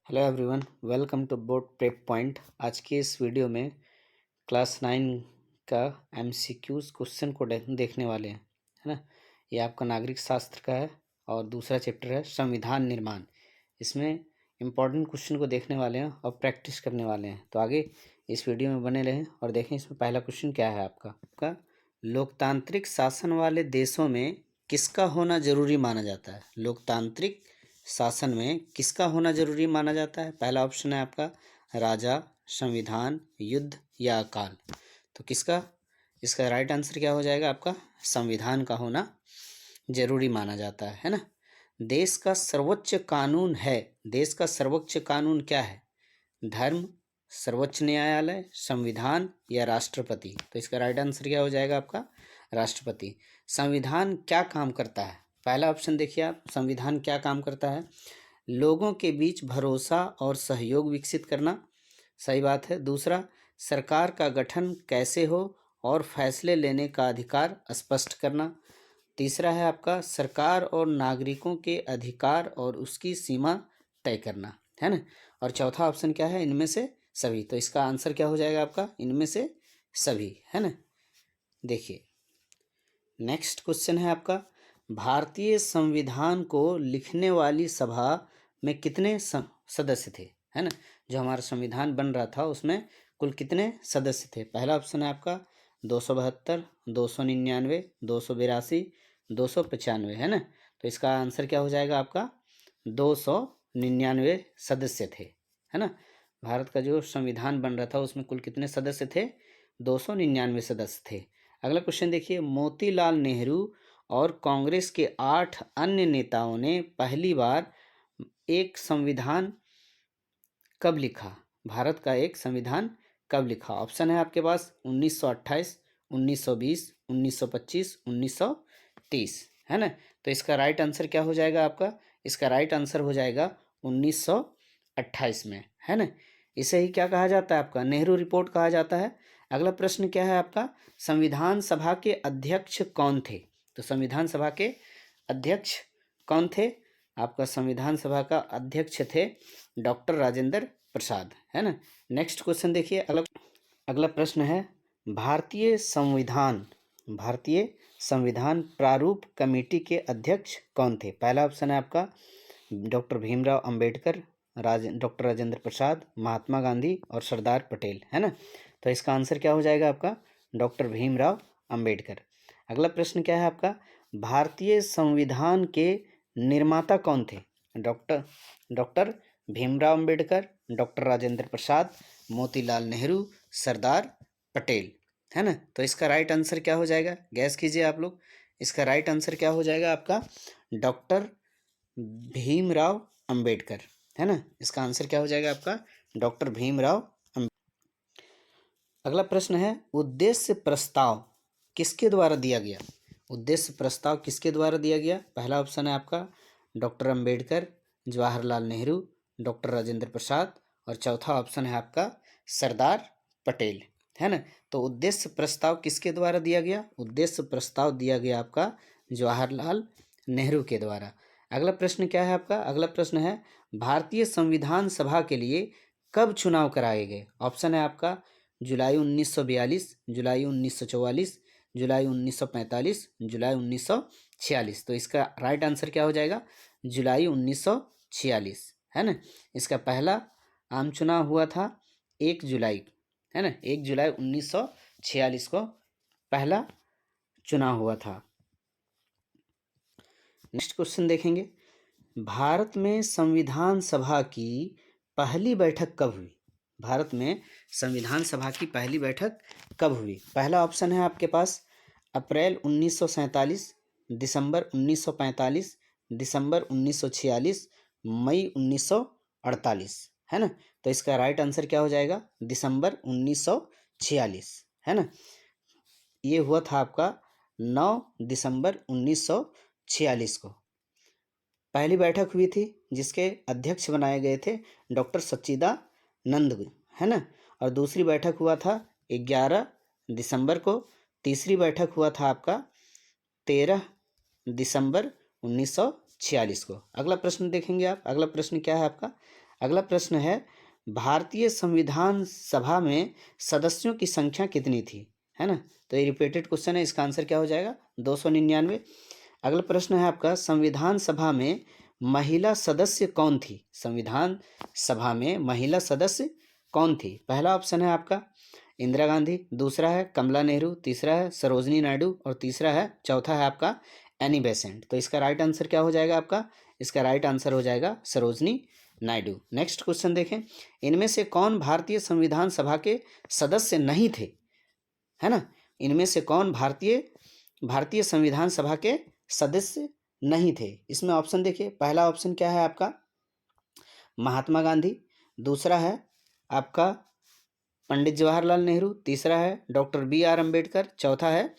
Hello everyone, welcome to Board Prep Point. आज की इस वीडियो में क्लास 9 का एमसीक्यूज क्वेश्चन को देखने वाले हैं, है ना। ये आपका नागरिक शास्त्र का है और दूसरा चैप्टर है संविधान निर्माण। इसमें इम्पोर्टेंट क्वेश्चन को देखने वाले हैं और प्रैक्टिस करने वाले हैं। तो आगे इस वीडियो में बने रहें और देखें इसमें पहला क्वेश्चन क्या है आपका लोकतांत्रिक शासन वाले देशों में किसका होना जरूरी माना जाता है। लोकतांत्रिक शासन में किसका होना जरूरी माना जाता है। पहला ऑप्शन है आपका राजा, संविधान, युद्ध या अकाल। तो किसका, इसका राइट आंसर क्या हो जाएगा आपका संविधान का होना जरूरी माना जाता है ना। देश का सर्वोच्च कानून है, देश का सर्वोच्च कानून क्या है। धर्म, सर्वोच्च न्यायालय, संविधान या राष्ट्रपति। तो इसका राइट आंसर क्या हो जाएगा आपका राष्ट्रपति। संविधान क्या काम करता है। पहला ऑप्शन देखिए आप, संविधान क्या काम करता है। लोगों के बीच भरोसा और सहयोग विकसित करना, सही बात है। दूसरा, सरकार का गठन कैसे हो और फैसले लेने का अधिकार स्पष्ट करना। तीसरा है आपका सरकार और नागरिकों के अधिकार और उसकी सीमा तय करना, है ना। और चौथा ऑप्शन क्या है, इनमें से सभी। तो इसका आंसर क्या हो जाएगा आपका इनमें से सभी, है ना। देखिए नेक्स्ट क्वेश्चन है आपका भारतीय संविधान को लिखने वाली सभा में कितने सदस्य थे, है ना। जो हमारा संविधान बन रहा था उसमें कुल कितने सदस्य थे। पहला ऑप्शन है आपका 272, 299, 282, 295, है ना। तो इसका आंसर क्या हो जाएगा आपका 299 सदस्य थे, है ना। भारत का जो संविधान बन रहा था उसमें कुल कितने सदस्य थे, 299 सदस्य थे। अगला क्वेश्चन देखिए मोतीलाल नेहरू और कांग्रेस के 8 अन्य नेताओं ने पहली बार एक संविधान कब लिखा। भारत का एक संविधान कब लिखा। ऑप्शन है आपके पास 1928, 1920, 1925, 1930, है ना। तो इसका राइट आंसर क्या हो जाएगा आपका, इसका राइट आंसर हो जाएगा 1928 में, है ना। इसे ही क्या कहा जाता है आपका नेहरू रिपोर्ट कहा जाता है। अगला प्रश्न क्या है आपका संविधान सभा के अध्यक्ष कौन थे। तो संविधान सभा के अध्यक्ष कौन थे, आपका संविधान सभा का अध्यक्ष थे डॉक्टर राजेंद्र प्रसाद, है ना। नेक्स्ट क्वेश्चन देखिए अगला प्रश्न है भारतीय संविधान प्रारूप कमेटी के अध्यक्ष कौन थे। पहला ऑप्शन है आपका डॉक्टर भीमराव अंबेडकर, डॉक्टर राजेंद्र प्रसाद, महात्मा गांधी और सरदार पटेल, है ना। तो इसका आंसर क्या हो जाएगा आपका डॉक्टर भीमराव अंबेडकर। अगला प्रश्न क्या है आपका भारतीय संविधान के निर्माता कौन थे। डॉक्टर भीमराव अंबेडकर, डॉक्टर राजेंद्र प्रसाद, मोतीलाल नेहरू, सरदार पटेल, है ना। तो इसका राइट आंसर क्या हो जाएगा गैस कीजिए आप लोग। इसका राइट आंसर क्या हो जाएगा आपका डॉक्टर भीमराव अंबेडकर, है ना। इसका आंसर क्या हो जाएगा आपका डॉक्टर भीमराव। अगला प्रश्न है उद्देश्य प्रस्ताव किसके द्वारा दिया गया। उद्देश्य प्रस्ताव किसके द्वारा दिया गया। पहला ऑप्शन है आपका डॉक्टर अंबेडकर, जवाहरलाल नेहरू, डॉक्टर राजेंद्र प्रसाद और चौथा ऑप्शन है आपका सरदार पटेल, है ना। तो उद्देश्य प्रस्ताव किसके द्वारा दिया गया, उद्देश्य प्रस्ताव दिया गया आपका जवाहरलाल नेहरू के द्वारा। अगला प्रश्न क्या है आपका, अगला प्रश्न है भारतीय संविधान सभा के लिए कब चुनाव कराए गए। ऑप्शन है आपका जुलाई 1942, जुलाई 1944, जुलाई 1945, जुलाई 1946। तो इसका राइट आंसर क्या हो जाएगा जुलाई 1946, है ना। इसका पहला आम चुनाव हुआ था 1 जुलाई, है ना। 1 जुलाई 1946 को पहला चुनाव हुआ था। नेक्स्ट क्वेश्चन देखेंगे भारत में संविधान सभा की पहली बैठक कब हुई। भारत में संविधान सभा की पहली बैठक कब हुई। पहला ऑप्शन है आपके पास अप्रैल 1947, दिसंबर 1945, दिसंबर 1946, मई 1948, है ना। तो इसका राइट आंसर क्या हो जाएगा दिसंबर 1946, है ना। ये हुआ था आपका 9 दिसंबर 1946 को पहली बैठक हुई थी जिसके अध्यक्ष बनाए गए थे डॉक्टर सच्चिदानंद, है ना। और दूसरी बैठक हुआ था 11 दिसंबर को, तीसरी बैठक हुआ था आपका 13 दिसंबर 1946 को। अगला प्रश्न देखेंगे आप, अगला प्रश्न क्या है आपका अगला प्रश्न है, भारतीय संविधान सभा में सदस्यों की संख्या कितनी थी, है ना। तो ये रिपीटेड क्वेश्चन है, इसका आंसर क्या हो जाएगा, 299। अगला प्रश्न है आपका, संविधान सभा में महिला सदस्य कौन थी। संविधान सभा में महिला सदस्य कौन थी। पहला ऑप्शन है आपका इंदिरा गांधी, दूसरा है कमला नेहरू, तीसरा है सरोजनी नायडू और तीसरा है चौथा है आपका एनी बेसेंट। तो इसका राइट आंसर क्या हो जाएगा आपका, इसका राइट आंसर हो जाएगा सरोजनी नायडू। नेक्स्ट क्वेश्चन देखें, इनमें से कौन भारतीय संविधान सभा के सदस्य नहीं थे, है ना। इनमें से कौन भारतीय संविधान सभा के सदस्य नहीं थे। इसमें ऑप्शन देखिए, पहला ऑप्शन क्या है आपका महात्मा गांधी, दूसरा है आपका पंडित जवाहरलाल नेहरू, तीसरा है डॉक्टर BR अम्बेडकर, चौथा है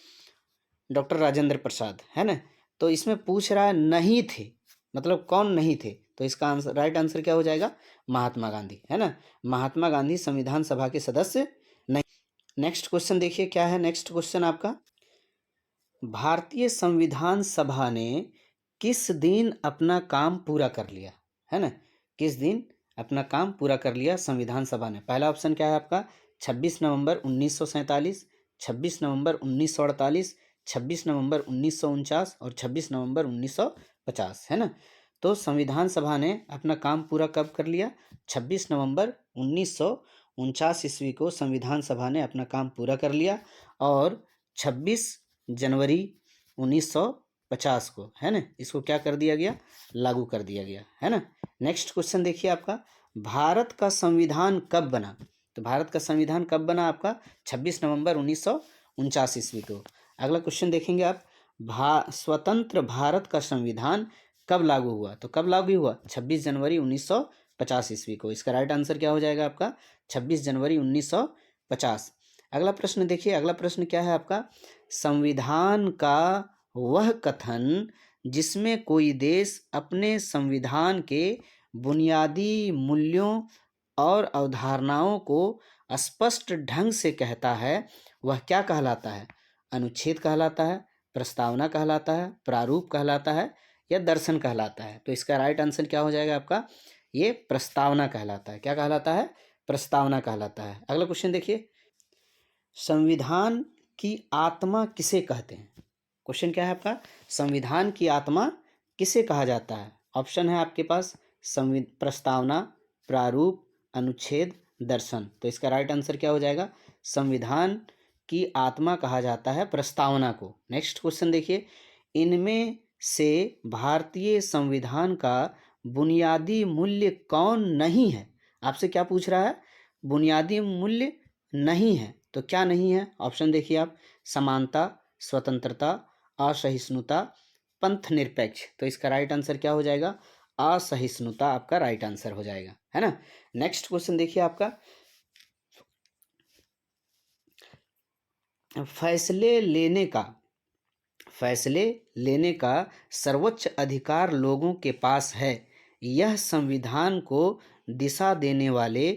डॉक्टर राजेंद्र प्रसाद, है ना। तो इसमें पूछ रहा है नहीं थे, मतलब कौन नहीं थे। तो इसका आंसर राइट आंसर क्या हो जाएगा, महात्मा गांधी, है ना। महात्मा गांधी संविधान सभा के सदस्य नहीं। नेक्स्ट क्वेश्चन देखिए क्या है। नेक्स्ट क्वेश्चन आपका, भारतीय संविधान सभा ने किस दिन अपना काम पूरा कर लिया, है ना। किस दिन अपना काम पूरा कर लिया संविधान सभा ने। पहला ऑप्शन क्या है आपका 26 नवंबर 1947, 26 नवंबर 1948, 26 नवंबर 1949 और 26 नवंबर 1950, है ना। तो संविधान सभा ने अपना काम पूरा कब कर लिया, 26 नवंबर 1949 ईस्वी को संविधान सभा ने अपना काम पूरा कर लिया और 26 जनवरी 1950 को, है ना, इसको क्या कर दिया गया, लागू कर दिया गया, है ना। नेक्स्ट क्वेश्चन देखिए आपका, भारत का संविधान कब बना। तो भारत का संविधान कब बना आपका 26 नवंबर 1949 ईस्वी को। अगला क्वेश्चन देखेंगे आप, स्वतंत्र भारत का संविधान कब लागू हुआ। तो कब लागू हुआ 26 जनवरी 1950 ईस्वी को। इसका राइट आंसर क्या हो जाएगा आपका 26 जनवरी 1950। अगला प्रश्न देखिए, अगला प्रश्न क्या है आपका, संविधान का वह कथन जिसमें कोई देश अपने संविधान के बुनियादी मूल्यों और अवधारणाओं को स्पष्ट ढंग से कहता है, वह क्या कहलाता है। अनुच्छेद कहलाता है, प्रस्तावना कहलाता है, प्रारूप कहलाता है या दर्शन कहलाता है। तो इसका राइट आंसर क्या हो जाएगा आपका, ये प्रस्तावना कहलाता है। क्या कहलाता है, प्रस्तावना कहलाता है। अगला क्वेश्चन देखिए, संविधान की आत्मा किसे कहते हैं। क्वेश्चन क्या है आपका, संविधान की आत्मा किसे कहा जाता है। ऑप्शन है आपके पास प्रस्तावना, प्रारूप, अनुच्छेद, दर्शन। तो इसका राइट आंसर क्या हो जाएगा, संविधान की आत्मा कहा जाता है प्रस्तावना को। नेक्स्ट क्वेश्चन देखिए, इनमें से भारतीय संविधान का बुनियादी मूल्य कौन नहीं है। आपसे क्या पूछ रहा है, बुनियादी मूल्य नहीं है, तो क्या नहीं है। ऑप्शन देखिए आप, समानता, स्वतंत्रता, असहिष्णुता, पंथ निरपेक्ष। तो इसका राइट आंसर क्या हो जाएगा, असहिष्णुता आपका राइट आंसर हो जाएगा, है ना। नेक्स्ट क्वेश्चन देखिए आपका, फैसले लेने का सर्वोच्च अधिकार लोगों के पास है, यह संविधान को दिशा देने वाले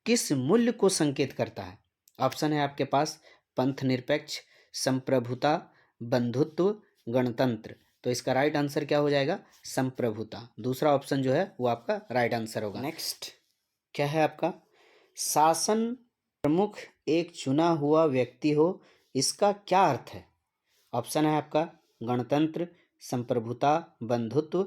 किस मूल्य को संकेत करता है। ऑप्शन है आपके पास पंथ निरपेक्ष, संप्रभुता, बंधुत्व, गणतंत्र। तो इसका राइट आंसर क्या हो जाएगा, संप्रभुता। दूसरा ऑप्शन जो है वो आपका राइट आंसर होगा। नेक्स्ट क्या है आपका, शासन प्रमुख एक चुना हुआ व्यक्ति हो, इसका क्या अर्थ है। ऑप्शन है आपका गणतंत्र, संप्रभुता, बंधुत्व,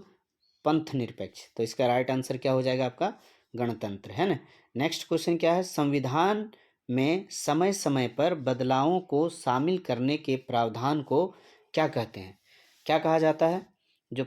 पंथ निरपेक्ष। तो इसका राइट आंसर क्या हो जाएगा आपका गणतंत्र, है ना। नेक्स्ट क्वेश्चन क्या है, संविधान में समय समय पर बदलावों को शामिल करने के प्रावधान को क्या कहते हैं। क्या कहा जाता है, जो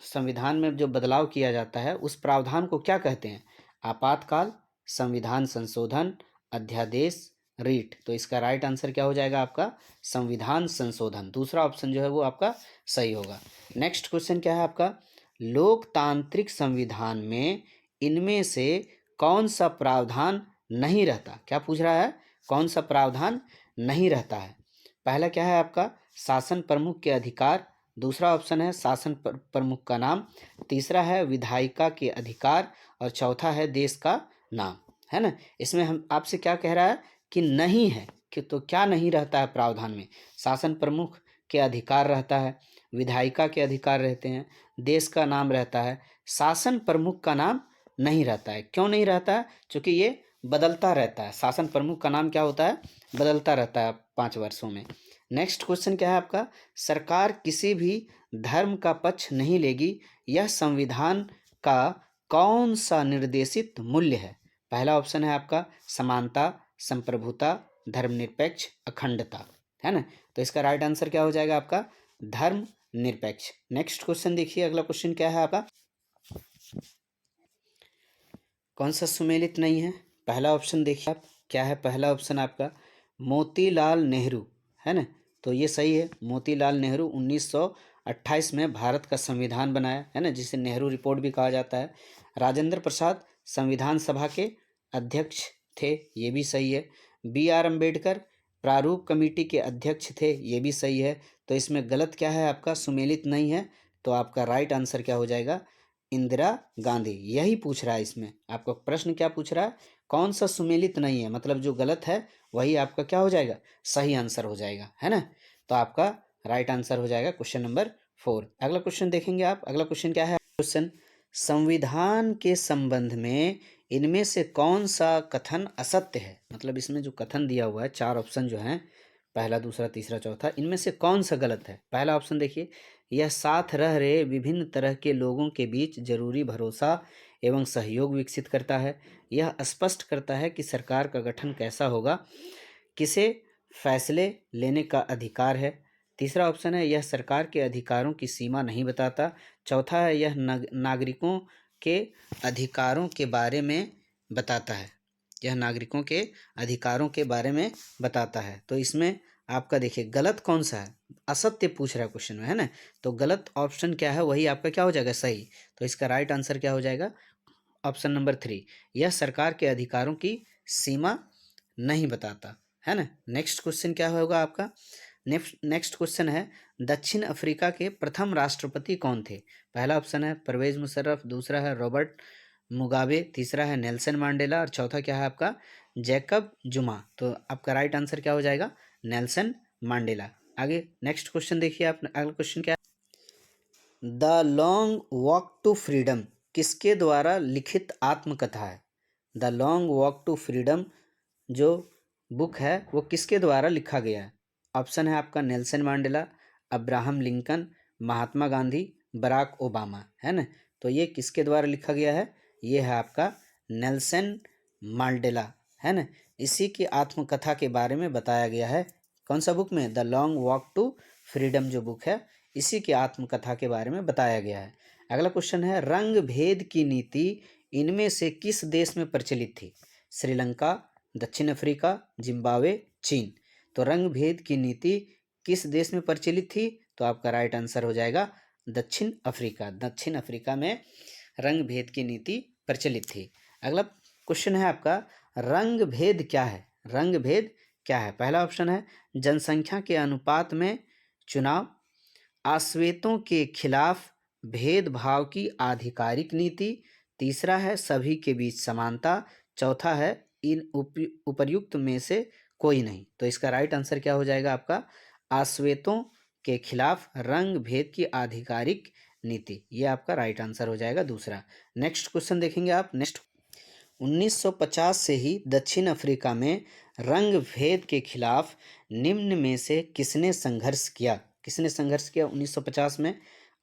संविधान में जो बदलाव किया जाता है उस प्रावधान को क्या कहते हैं। आपातकाल, संविधान संशोधन, अध्यादेश, रीट। तो इसका राइट आंसर क्या हो जाएगा आपका संविधान संशोधन। दूसरा ऑप्शन जो है वो आपका सही होगा। नेक्स्ट क्वेश्चन क्या है आपका, लोकतांत्रिक संविधान में इनमें से कौन सा प्रावधान नहीं रहता। क्या पूछ रहा है, कौन सा प्रावधान नहीं रहता है। पहला क्या है आपका शासन प्रमुख के अधिकार, दूसरा ऑप्शन है शासन प्रमुख का नाम, तीसरा है विधायिका के अधिकार और चौथा है देश का नाम, है ना। इसमें हम आपसे क्या कह रहा है कि नहीं है कि, तो क्या नहीं रहता है प्रावधान में, शासन प्रमुख के अधिकार रहता है, विधायिका के अधिकार रहते हैं, देश का नाम रहता है, शासन प्रमुख का नाम नहीं रहता है। क्यों नहीं रहता है? क्योंकि ये बदलता रहता है। शासन प्रमुख का नाम क्या होता है? बदलता रहता है 5 वर्षों में। नेक्स्ट क्वेश्चन क्या है आपका? सरकार किसी भी धर्म का पक्ष नहीं लेगी, यह संविधान का कौन सा निर्देशित मूल्य है? पहला ऑप्शन है आपका समानता, संप्रभुता, धर्मनिरपेक्ष, अखंडता, है ना। तो इसका राइट आंसर क्या हो जाएगा आपका? धर्म निरपेक्ष। नेक्स्ट क्वेश्चन देखिए, अगला क्वेश्चन क्या है आपका? कौन सा सुमेलित नहीं है? पहला ऑप्शन देखिए आप, क्या है पहला ऑप्शन आपका? मोतीलाल नेहरू, है ना। तो ये सही है। मोतीलाल नेहरू 1928 में भारत का संविधान बनाया, है ना, जिसे नेहरू रिपोर्ट भी कहा जाता है। राजेंद्र प्रसाद संविधान सभा के अध्यक्ष थे, ये भी सही है। बी आर अम्बेडकर प्रारूप कमेटी के अध्यक्ष थे, ये भी सही है। तो इसमें गलत क्या है आपका? सुमेलित नहीं है। तो आपका राइट आंसर क्या हो जाएगा? इंदिरा गांधी। यही पूछ रहा है इसमें आपका प्रश्न, क्या पूछ रहा है? कौन सा सुमेलित नहीं है, मतलब जो गलत है वही आपका क्या हो जाएगा? सही आंसर हो जाएगा, है ना। तो आपका राइट आंसर हो जाएगा क्वेश्चन नंबर 4। अगला क्वेश्चन देखेंगे आप। अगला क्वेश्चन क्या है? क्वेश्चन, संविधान के संबंध में इनमें से कौन सा कथन असत्य है? मतलब इसमें जो कथन दिया हुआ है, 4 ऑप्शन जो हैं, पहला, दूसरा, तीसरा, चौथा, इनमें से कौन सा गलत है? पहला ऑप्शन देखिए, यह साथ रह रहे विभिन्न तरह के लोगों के बीच जरूरी भरोसा एवं सहयोग विकसित करता है। यह स्पष्ट करता है कि सरकार का गठन कैसा होगा, किसे फैसले लेने का अधिकार है। तीसरा ऑप्शन है, यह सरकार के अधिकारों की सीमा नहीं बताता। चौथा है, यह नागरिकों के अधिकारों के बारे में बताता है। यह नागरिकों के अधिकारों के बारे में बताता है। तो इसमें आपका देखिए गलत कौन सा है? असत्य पूछ रहा है क्वेश्चन में, है ना। तो गलत ऑप्शन क्या है, वही आपका क्या हो जाएगा? सही। तो इसका राइट आंसर क्या हो जाएगा? ऑप्शन नंबर 3, यह सरकार के अधिकारों की सीमा नहीं बताता, है ना। नेक्स्ट क्वेश्चन क्या होगा आपका? नेक्स्ट क्वेश्चन है, दक्षिण अफ्रीका के प्रथम राष्ट्रपति कौन थे? पहला ऑप्शन है परवेज मुशर्रफ, दूसरा है रॉबर्ट मुगाबे, तीसरा है नेल्सन मंडेला और चौथा क्या है आपका? जैकब जुमा। तो आपका राइट आंसर क्या हो जाएगा? Nelson Mandela. आगे नेक्स्ट क्वेश्चन देखिए आप। अगला क्वेश्चन क्या है? The Long Walk to Freedom किसके द्वारा लिखित आत्मकथा है? The Long Walk to Freedom जो बुक है वो किसके द्वारा लिखा गया है? ऑप्शन है आपका Nelson Mandela, Abraham Lincoln, Mahatma Gandhi, Barack Obama, है ना। तो ये किसके द्वारा लिखा गया है? ये है आपका नेल्सन मंडेला, है ना। इसी की आत्मकथा के बारे में बताया गया है। कौन सा बुक में? The Long Walk to Freedom जो बुक है, इसी की आत्मकथा के बारे में बताया गया है। अगला क्वेश्चन है, रंग भेद की नीति इनमें से किस देश में प्रचलित थी? श्रीलंका, दक्षिण अफ्रीका, जिम्बाब्वे, चीन। तो रंग भेद की नीति किस देश में प्रचलित थी? तो आपका राइट आंसर हो जाएगा दक्षिण अफ्रीका। दक्षिण अफ्रीका में रंग भेद की नीति प्रचलित थी। अगला क्वेश्चन है आपका, रंग भेद क्या है? रंग भेद क्या है? पहला ऑप्शन है जनसंख्या के अनुपात में चुनाव, आश्वेतों के खिलाफ भेदभाव की आधिकारिक नीति, तीसरा है सभी के बीच समानता, चौथा है इन उपर्युक्त में से कोई नहीं। तो इसका राइट आंसर क्या हो जाएगा आपका? आश्वेतों के खिलाफ रंग भेद की आधिकारिक नीति। ये आपका राइट आंसर हो जाएगा दूसरा। नेक्स्ट क्वेश्चन देखेंगे आप। नेक्स्ट, 1950 से ही दक्षिण अफ्रीका में रंग भेद के खिलाफ निम्न में से किसने संघर्ष किया? किसने संघर्ष किया 1950 में?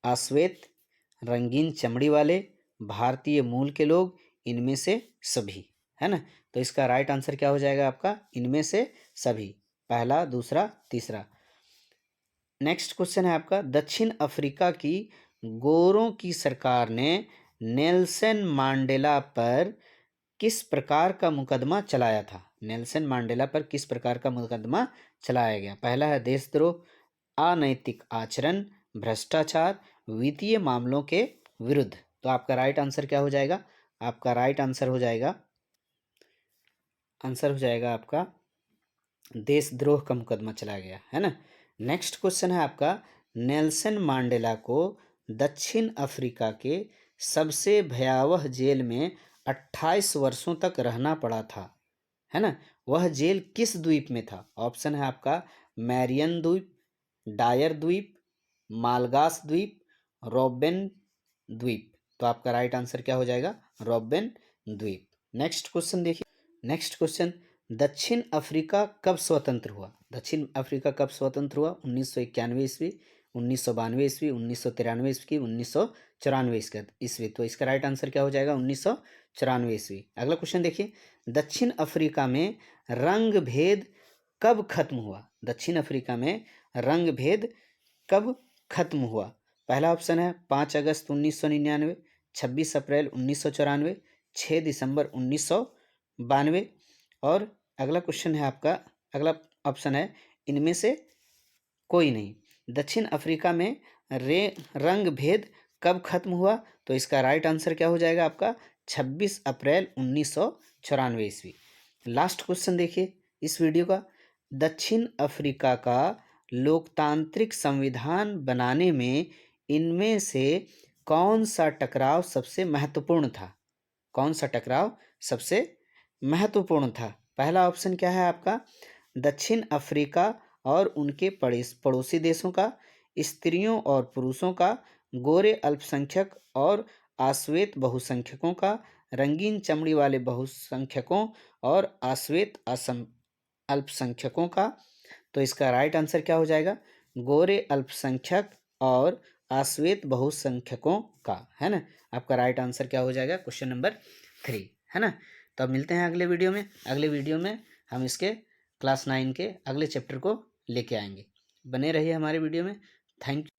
आश्वेत, रंगीन चमड़ी वाले, भारतीय मूल के लोग, इनमें से सभी, है ना। तो इसका राइट आंसर क्या हो जाएगा आपका? इनमें से सभी, पहला, दूसरा, तीसरा। नेक्स्ट क्वेश्चन है आपका, दक्षिण अफ्रीका की गोरों की सरकार ने नेल्सन मंडेला पर किस प्रकार का मुकदमा चलाया था? नेल्सन मंडेला पर किस प्रकार का मुकदमा चलाया गया? पहला है देशद्रोह, अनैतिक आचरण, भ्रष्टाचार, वित्तीय मामलों के विरुद्ध। तो आपका राइट आंसर क्या हो जाएगा? आपका राइट आंसर हो जाएगा आपका देशद्रोह का मुकदमा चलाया गया, है ना। नेक्स्ट क्वेश्चन है आपका, नेल्सन मंडेला को दक्षिण अफ्रीका के सबसे भयावह जेल में 28 वर्षों तक रहना पड़ा था, है ना। वह जेल किस द्वीप में था? ऑप्शन है आपका मैरियन द्वीप, डायर द्वीप, मालगास द्वीप, रोबेन द्वीप। तो आपका राइट आंसर क्या हो जाएगा? रोबेन द्वीप। नेक्स्ट क्वेश्चन देखिए। नेक्स्ट क्वेश्चन, दक्षिण अफ्रीका कब स्वतंत्र हुआ? दक्षिण अफ्रीका कब स्वतंत्र हुआ? 1991 ईस्वी, 1992 ईस्वी, 1993 ईस्वी, 1994 ईस्वी। तो इसका राइट आंसर क्या हो जाएगा? 1994 ईस्वी। अगला क्वेश्चन देखिए, दक्षिण अफ्रीका में रंग भेद कब खत्म हुआ? दक्षिण अफ्रीका में रंग भेद कब खत्म हुआ? पहला ऑप्शन है 5 अगस्त 1999, 26 अप्रैल 1994, 6 दिसंबर 1992। और अगला क्वेश्चन है आपका, अगला ऑप्शन है इनमें से कोई नहीं। दक्षिण अफ्रीका में रंग भेद कब खत्म हुआ? तो इसका राइट आंसर क्या हो जाएगा आपका? 26 अप्रैल 1994 ईस्वी। लास्ट क्वेश्चन देखिए इस वीडियो का, दक्षिण अफ्रीका का लोकतांत्रिक संविधान बनाने में इनमें से कौन सा टकराव सबसे महत्वपूर्ण था? कौन सा टकराव सबसे महत्वपूर्ण था? पहला ऑप्शन क्या है आपका? दक्षिण अफ्रीका और उनके पड़ोसी देशों का, स्त्रियों और पुरुषों का, गोरे अल्पसंख्यक और आश्वेत बहुसंख्यकों का, रंगीन चमड़ी वाले बहुसंख्यकों और आश्वेत अल्पसंख्यकों का। तो इसका राइट आंसर क्या हो जाएगा? गोरे अल्पसंख्यक और आश्वेत बहुसंख्यकों का, है ना। आपका राइट आंसर क्या हो जाएगा? क्वेश्चन नंबर 3, है ना। तो अब मिलते हैं अगले वीडियो में। अगले वीडियो में हम इसके क्लास 9 के अगले चैप्टर को लेके आएंगे। बने रहिए हमारे वीडियो में। Thank you.